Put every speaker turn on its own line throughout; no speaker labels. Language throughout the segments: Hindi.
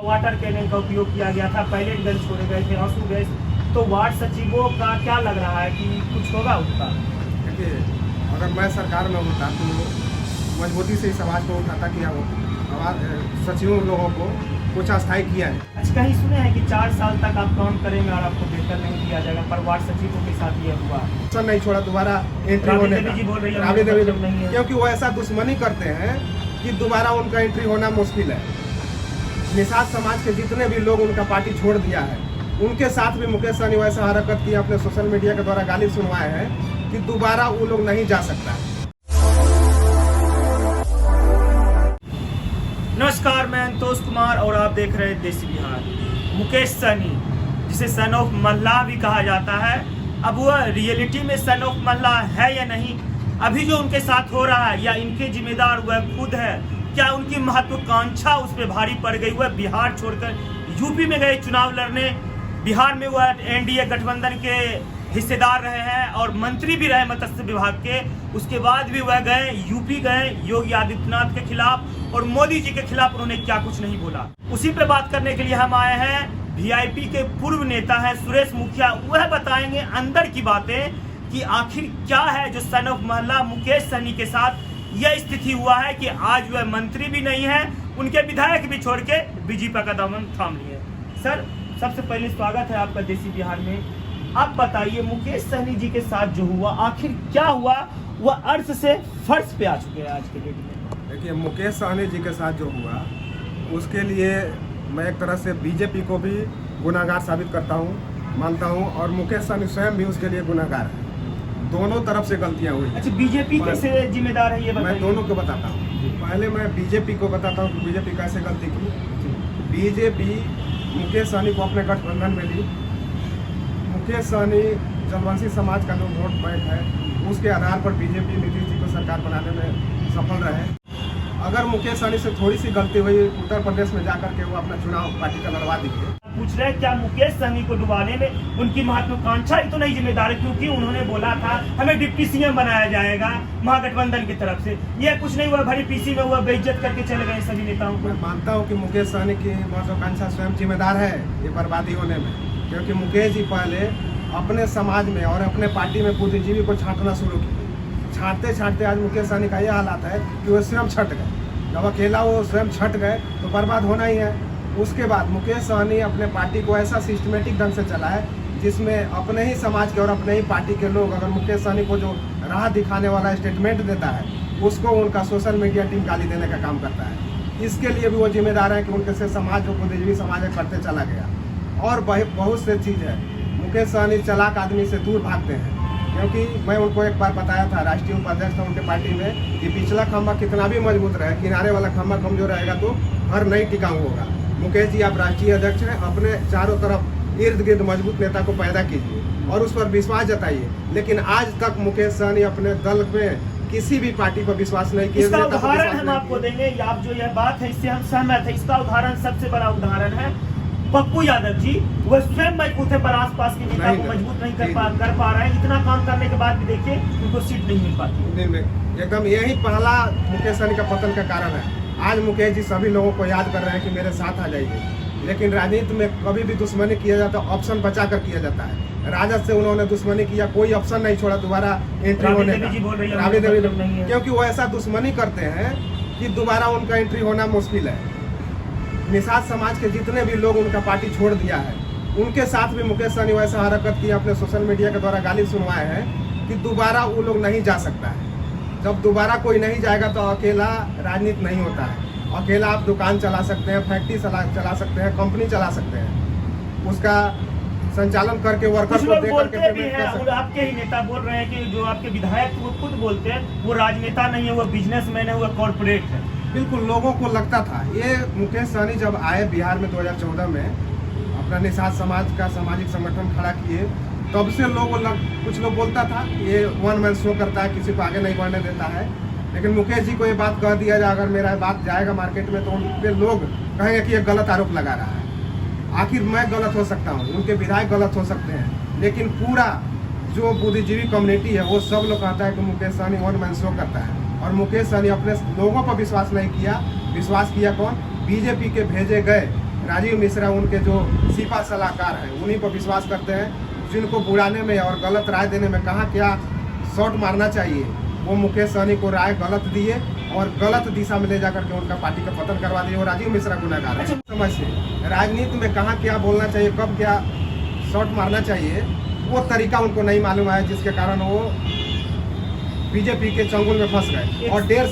वाटर कैनन का उपयोग किया गया था, पैलेट गन छोड़े गए थे, आंसू गैस। तो वार्ड सचिवों का क्या लग रहा है कि कुछ होगा उसका?
देखिए, अगर मैं सरकार में होता तो मजबूती से इस आवाज़ को उठाता कि सचिवों लोगों को कुछ अस्थायी किया है।
अच्छा, कहीं सुने हैं कि 4 साल तक आप काम करेंगे और आपको वेतन नहीं दिया जाएगा, पर वार्ड सचिवों के साथ ये हुआ।
सर नहीं छोड़ा दोबारा एंट्री होने का। राबड़ी देवी
नहीं है,
क्योंकि वो ऐसा दुश्मनी करते हैं कि दोबारा उनका एंट्री होना मुश्किल है। निषाद समाज के जितने भी लोग उनका पार्टी छोड़ दिया है, उनके साथ भी मुकेश सहनी वैसा हरकत किया, अपने सोशल मीडिया के द्वारा गाली सुनवाए हैं कि दोबारा वो लोग नहीं जा सकता।
नमस्कार, मैं अंतोष कुमार और आप देख रहे हैं देसी बिहार। मुकेश सहनी, जिसे सन ऑफ मल्लाह भी कहा जाता है, अब वह रियलिटी में सन ऑफ मल्लाह है या नहीं? अभी जो उनके साथ हो रहा है या इनके जिम्मेदार वह खुद है? क्या उनकी महत्वाकांक्षा उस पर भारी पड़ गई? वह बिहार छोड़कर यूपी में गए चुनाव लड़ने। बिहार में वह एनडीए गठबंधन के हिस्सेदार रहे हैं और मंत्री भी रहे मत्स्य विभाग के। उसके बाद भी वह गए यूपी, गए योगी आदित्यनाथ के खिलाफ और मोदी जी के खिलाफ उन्होंने क्या कुछ नहीं बोला। उसी पे बात करने के लिए हम आए हैं। वीआईपी के पूर्व नेता हैं सुरेश मुखिया, वह बताएंगे अंदर की बातें कि आखिर क्या है जो सन ऑफ महला मुकेश सहनी के साथ यह स्थिति हुआ है कि आज वह मंत्री भी नहीं है, उनके विधायक भी छोड़ के बीजेपी का दामन थाम लिए। सर, सबसे पहले स्वागत है आपका देसी बिहार में। आप बताइए, मुकेश सहनी जी के साथ जो हुआ आखिर क्या हुआ? वह अर्श से फर्श पे आ चुके हैं आज के डेट में।
देखिए, मुकेश सहनी जी के साथ जो हुआ उसके लिए मैं एक तरह से बीजेपी को भी गुनाहगार साबित करता हूँ, मानता हूँ, और मुकेश सहनी स्वयं भी उसके लिए गुनाहगार है। दोनों तरफ से गलतियाँ हुई।
अच्छा, बीजेपी कैसे जिम्मेदार है ये बताइए?
मैं दोनों को बताता हूँ। पहले मैं बीजेपी को बताता हूँ कि बीजेपी कैसे गलती की। बीजेपी मुकेश सहनी को अपने गठबंधन में ली। मुकेश सहनी जनवंशी समाज का जो वोट बैंक है, उसके आधार पर बीजेपी नीतीश जी को सरकार बनाने में सफल रहे। अगर मुकेश सहनी से थोड़ी सी गलती हुई, उत्तर प्रदेश में जाकर के वो अपना चुनाव पार्टी का लड़वा दीजिए।
पूछ रहे हैं क्या मुकेश सहनी को डुबाने में उनकी महत्वाकांक्षा ही तो नहीं जिम्मेदार है? क्योंकि उन्होंने बोला था हमें डिप्टी सीएम बनाया जाएगा महागठबंधन की तरफ से। यह कुछ नहीं हुआ, भरी पीसी में हुआ, बेइज्जत करके चले गए सभी नेताओं को।
मैं मानता हूँ कि मुकेश सहनी की महत्वाकांक्षा स्वयं जिम्मेदार है ये बर्बादी होने में, क्योंकि मुकेश जी पहले अपने समाज में और अपने पार्टी में बुद्धिजीवी को छांटना शुरू किए। छांटते छांटते आज मुकेश सहनी का यह हालात है कि वो स्वयं छट गए। जब अकेला वो स्वयं छट गए तो बर्बाद होना ही है। उसके बाद मुकेश सहनी अपने पार्टी को ऐसा सिस्टमेटिक ढंग से चलाए जिसमें अपने ही समाज के और अपने ही पार्टी के लोग, अगर मुकेश सहनी को जो राह दिखाने वाला स्टेटमेंट देता है, उसको उनका सोशल मीडिया टीम गाली देने का काम करता है। इसके लिए भी वो जिम्मेदार है कि उनके से समाज जो बुद्धिजीवी समाज है करते चला गया। और बहुत से चीज़ है, मुकेश सहनी चालाक आदमी से दूर भागते हैं। क्योंकि मैं उनको एक बार बताया था, राष्ट्रीय उपाध्यक्ष था उनके पार्टी में, कि पिछला खंभा कितना भी मजबूत रहे, किनारे वाला खंभा कमजोर रहेगा तो घर नहीं टिकाऊ होगा। मुकेश जी, आप राष्ट्रीय अध्यक्ष हैं, अपने चारों तरफ इर्द गिर्द मजबूत नेता को पैदा कीजिए और उस पर विश्वास जताइए। लेकिन आज तक मुकेश सहनी अपने दल में किसी भी पार्टी पर विश्वास नहीं किया।
इसका उदाहरण हम आपको देंगे। आप जो यह बात है इससे हम सहमत है। इसका उदाहरण, सबसे बड़ा उदाहरण है पप्पू यादव जी। वह स्वयं मजबूत है पर आसपास के नेता को मजबूत नहीं कर पा रहे हैं। इतना काम करने के बाद भी देखिए उनको सीट नहीं मिल पाती।
एकदम यही पहला मुकेश सहनी का पतन का कारण है। आज मुकेश जी सभी लोगों को याद कर रहे हैं कि मेरे साथ आ जाइए, लेकिन राजनीति में कभी भी दुश्मनी किया जाता है, ऑप्शन बचा कर किया जाता है। राजद से उन्होंने दुश्मनी किया, कोई ऑप्शन नहीं छोड़ा दोबारा एंट्री होने का। राबड़ी देवी, क्योंकि वो ऐसा दुश्मनी करते हैं कि दोबारा उनका एंट्री होना मुश्किल है। निषाद समाज के जितने भी लोग उनका पार्टी छोड़ दिया है, उनके साथ भी मुकेश सहनी वैसा हरकत किया, अपने सोशल मीडिया के द्वारा गाली सुनवाए हैं कि दोबारा वो लोग नहीं जा सकता है। जब दोबारा कोई नहीं जाएगा तो अकेला राजनीति नहीं होता है। अकेला आप दुकान चला सकते हैं, फैक्ट्री चला सकते हैं, कंपनी चला सकते हैं, उसका संचालन करके वर्कर को दे करके पेमेंट कर सकते हैं।
आपके ही नेता बोल रहे हैं कि जो आपके विधायक वो खुद बोलते हैं वो राजनेता नहीं है, वो बिजनेसमैन है, वो कॉर्पोरेट है।
बिल्कुल, लोगों को लगता था। ये मुकेश सहनी जब आए बिहार में 2014 में, अपना निषाद समाज का सामाजिक संगठन खड़ा किए, तब से कुछ लोग बोलता था ये वन मैन शो करता है, किसी को आगे नहीं बढ़ने देता है। लेकिन मुकेश जी को ये बात कह दिया जाए, अगर मेरा बात जाएगा मार्केट में तो उन पे लोग कहेंगे कि ये गलत आरोप लगा रहा है। आखिर मैं गलत हो सकता हूँ, उनके विधायक गलत हो सकते हैं, लेकिन पूरा जो बुद्धिजीवी कम्युनिटी है वो सब लोग कहता है कि Mukesh Sahni one man show करता है। और मुकेश सहनी अपने लोगों पर विश्वास नहीं किया। विश्वास किया कौन? बीजेपी के भेजे गए राजीव मिश्रा उनके जो सिपा सलाहकार हैं उन्हीं पर विश्वास करते हैं, जिनको बुलाने में और गलत राय देने में कहाँ क्या शॉट मारना चाहिए वो मुकेश सहनी को राय गलत दिए और गलत दिशा में ले जाकर के उनका पार्टी का पतन करवा दिए। और राजीव मिश्रा गुनाहगार है। समझ से राजनीति में कहाँ क्या बोलना चाहिए, कब क्या शॉट मारना चाहिए, वो तरीका उनको नहीं मालूम है, जिसके कारण वो बीजेपी के चंगुल में फंस गए। और 1.5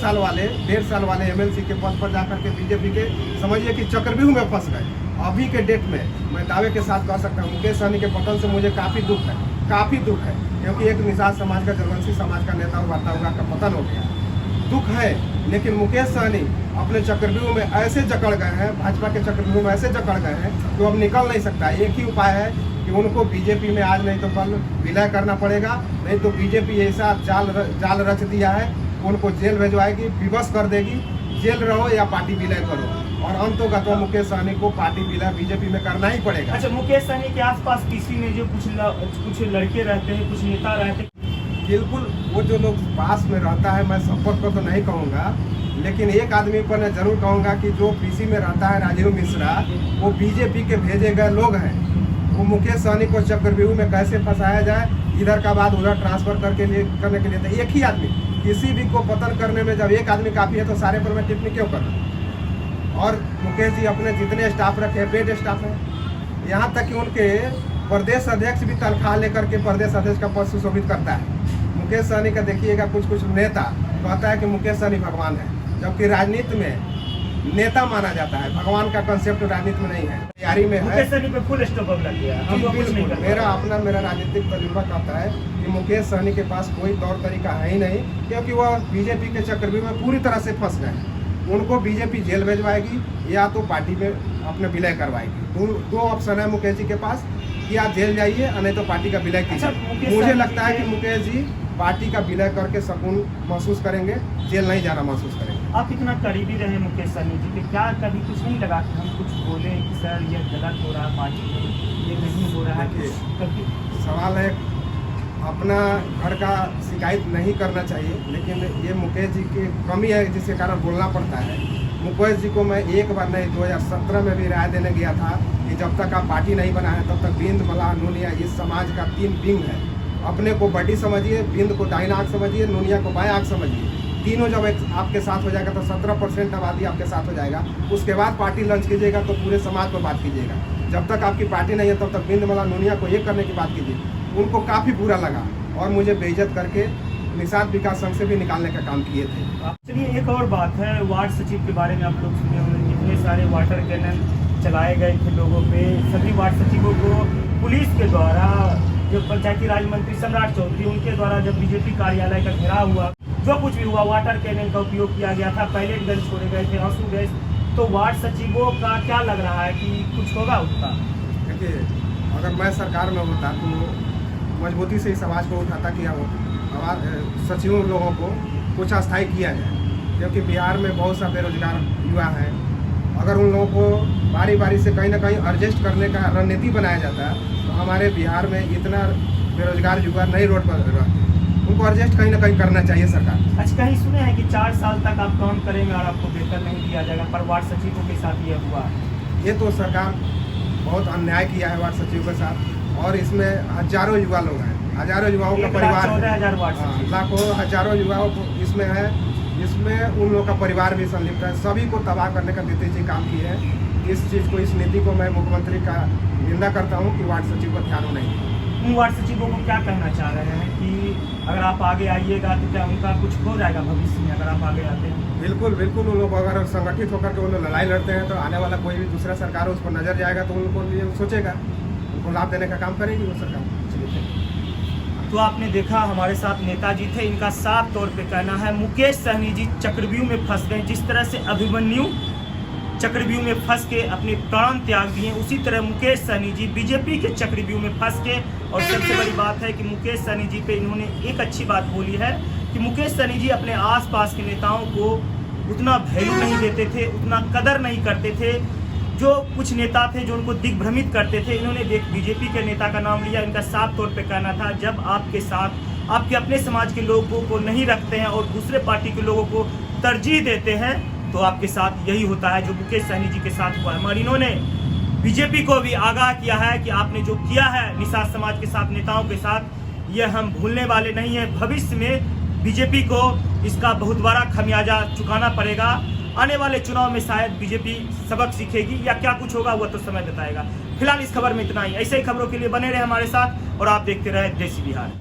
साल वाले एमएलसी के पद पर जाकर के बीजेपी के समझिए कि चक्रव्यूह में फंस गए। अभी के डेट में मैं दावे के साथ कह सकता हूँ मुकेश सहनी के पतन से मुझे काफ़ी दुख है, क्योंकि एक निषाद समाज का, जरवंशी समाज का नेता उभरता हुआ का पतन हो गया। दुख है, लेकिन मुकेश सहनी अपने चक्रव्यूह में ऐसे जकड़ गए हैं, भाजपा के चक्रव्यूह में ऐसे जकड़ गए हैं कि अब निकल नहीं सकता। एक ही उपाय है कि उनको बीजेपी में आज नहीं तो कल विलय करना पड़ेगा, नहीं तो बीजेपी ऐसा जाल रच दिया है, उनको जेल भेजवाएगी, विवश कर देगी, जेल रहो या पार्टी विलय करो। और अंतोगत मुकेश सहनी को पार्टी विलय बीजेपी में करना ही पड़ेगा।
अच्छा, मुकेश सहनी के आसपास किसी में जो कुछ लड़के रहते हैं, कुछ नेता रहते हैं,
बिल्कुल वो जो लोग पास में रहता है, मैं संपर्क को तो नहीं कहूँगा, लेकिन एक आदमी पर मैं जरूर कहूँगा कि जो पीसी में रहता है राजीव मिश्रा, वो बीजेपी के भेजे गए लोग हैं। वो मुकेश सहनी को चक्रव्यूह में कैसे फंसाया जाए, इधर का बाद उधर ट्रांसफर करने के लिए तो एक ही आदमी, किसी भी को पतन करने में जब एक आदमी काफ़ी है तो सारे पर मैं टिप्पणी क्यों करना। और मुकेश जी अपने जितने स्टाफ रखे हैं पेड स्टाफ है, यहाँ तक कि उनके प्रदेश अध्यक्ष भी तनख्वाह लेकर के प्रदेश अध्यक्ष का पद सुशोभित करता है। मुकेश सहनी का देखिएगा, कुछ नेता कहता है कि मुकेश सहनी भगवान है, जबकि राजनीति में नेता माना जाता है, भगवान का कंसेप्ट राजनीति में नहीं है। तैयारी में है,
मुकेश सहनी पे फुल स्टॉप अब लग गया।
मेरा राजनीतिक तजुर्बा कहता है कि मुकेश सहनी के पास कोई तौर तरीका है ही नहीं, क्योंकि वह बीजेपी के चक्रव्यूह में पूरी तरह से फंस गए। उनको बीजेपी जेल भेजवाएगी या तो पार्टी में अपने विलय करवाएगी। दो ऑप्शन है मुकेश जी के पास कि आप जेल जाइए और नहीं तो पार्टी का विलय कीजिए। मुझे लगता है कि मुकेश जी पार्टी का विलय करके सुकून महसूस करेंगे, जेल नहीं जाना महसूस करेंगे।
आप इतना करीबी रहे मुकेश सहनी जी के, क्या कभी कुछ नहीं लगा कि हम कुछ बोले कि सर ये गलत हो रहा है, पार्टी में ये नहीं हो रहा है? कभी
सवाल है, अपना घर का शिकायत नहीं करना चाहिए, लेकिन ये मुकेश जी की कमी है जिसके कारण बोलना पड़ता है। मुकेश जी को मैं एक बार नहीं 2017 में भी राय देने गया था कि जब तक आप पार्टी नहीं बनाए तब तक बिंद, मलाह, नूनिया इस समाज का 3 विंग है। अपने को बड्डी समझिए, बिंद को दाहिना आँख समझिए, नूनिया को बाएं आँख समझिए। तीनों जब आपके साथ हो जाएगा तो 17% आबादी आपके साथ हो जाएगा। उसके बाद पार्टी लॉन्च कीजिएगा तो पूरे समाज पर बात कीजिएगा। जब तक आपकी पार्टी नहीं है तब तक बिंद, मलाह, नूनिया को एक करने की बात कीजिए। उनको काफ़ी बुरा लगा और मुझे बेइज्जत करके निषाद विकास संघ से भी निकालने का काम किए थे।
चलिए, एक और बात है, वार्ड सचिव के बारे में आप लोग सुने होंगे, कितने सारे वाटर कैनन चलाए गए थे लोगों पे। सभी वार्ड सचिवों को पुलिस के द्वारा, जो पंचायती राज मंत्री सम्राट चौधरी, उनके द्वारा जब बीजेपी कार्यालय का घेराव हुआ, जो कुछ भी हुआ, वाटर कैनन का उपयोग किया गया था, पैलेट गन छोड़े गए थे, आंसू गैस। तो वार्ड सचिवों का क्या लग रहा है कि कुछ होगा उसका?
देखिए, अगर मैं सरकार में होता तो मजबूती से इस आवाज़ को उठाता कि सचिवों लोगों को कुछ अस्थायी किया जाए, क्योंकि बिहार में बहुत सा बेरोजगार युवा हैं। अगर उन लोगों को बारी बारी से कहीं ना कहीं एडजस्ट करने का रणनीति बनाया जाता है तो हमारे बिहार में इतना बेरोजगार युवा नहीं रोड पर रहते। उनको एडजस्ट कहीं ना कहीं करना चाहिए सरकार।
अच्छा, कहीं सुने हैं कि 4 साल तक आप काम करेंगे और आपको वेतन नहीं दिया जाएगा, पर वार्ड सचिवों के साथ ये हुआ?
ये तो सरकार बहुत अन्याय किया है वार्ड सचिव के साथ, और इसमें हजारों युवा लोग हैं, हजारों युवाओं का परिवार,
14,000 वार्ड सचिव,
लाखों हजारों युवाओं को इसमें है, इसमें उन लोगों का परिवार भी संलिप्त है। सभी को तबाह करने का नीतीश जी काम किए हैं। इस चीज़ को, इस नीति को मैं मुख्यमंत्री का निंदा करता हूँ कि वार्ड सचिव पर ध्यान नहीं।
उन वार्ड सचिवों को क्या कहना चाह रहे हैं कि अगर आप आगे आइएगा तो क्या उनका कुछ हो जाएगा भविष्य में अगर आप आगे आते हैं?
बिल्कुल बिल्कुल, उन लोग अगर संगठित होकर के वो लोग लड़ाई लड़ते हैं तो आने वाला कोई भी दूसरा सरकार उस पर नजर जाएगा तो उनको लिए सोचेगा, उनको लाभ देने का काम करेगी वो सरकार।
तो आपने देखा हमारे साथ नेताजी थे, इनका साफ तौर पे कहना है मुकेश सहनी जी चक्रव्यूह में फंस गए। जिस तरह से अभिमन्यु चक्रव्यूह में फंस के अपने प्राण त्याग दिए, उसी तरह मुकेश सहनी जी बीजेपी के चक्रव्यूह में फंस के। और सबसे बड़ी बात है कि मुकेश सहनी जी पे इन्होंने एक अच्छी बात बोली है कि मुकेश सहनी जी अपने आसपास के नेताओं को उतना वैल्यू नहीं देते थे, उतना कदर नहीं करते थे। जो कुछ नेता थे जो उनको दिग्भ्रमित करते थे, इन्होंने बीजेपी के नेता का नाम लिया। इनका साफ तौर पे कहना था जब आपके साथ आपके अपने समाज के लोगों को नहीं रखते हैं और दूसरे पार्टी के लोगों को तरजीह देते हैं तो आपके साथ यही होता है जो मुकेश सहनी जी के साथ हुआ है। मगर इन्होंने बीजेपी को भी आगाह किया है कि आपने जो किया है निषाद समाज के साथ, नेताओं के साथ, ये हम भूलने वाले नहीं हैं। भविष्य में बीजेपी को इसका बहुत बड़ा खमियाजा चुकाना पड़ेगा। आने वाले चुनाव में शायद बीजेपी सबक सीखेगी या क्या कुछ होगा वो तो समय बताएगा। फिलहाल इस खबर में इतना ही। ऐसे ही खबरों के लिए बने रहे हमारे साथ और आप देखते रहे देसी बिहार।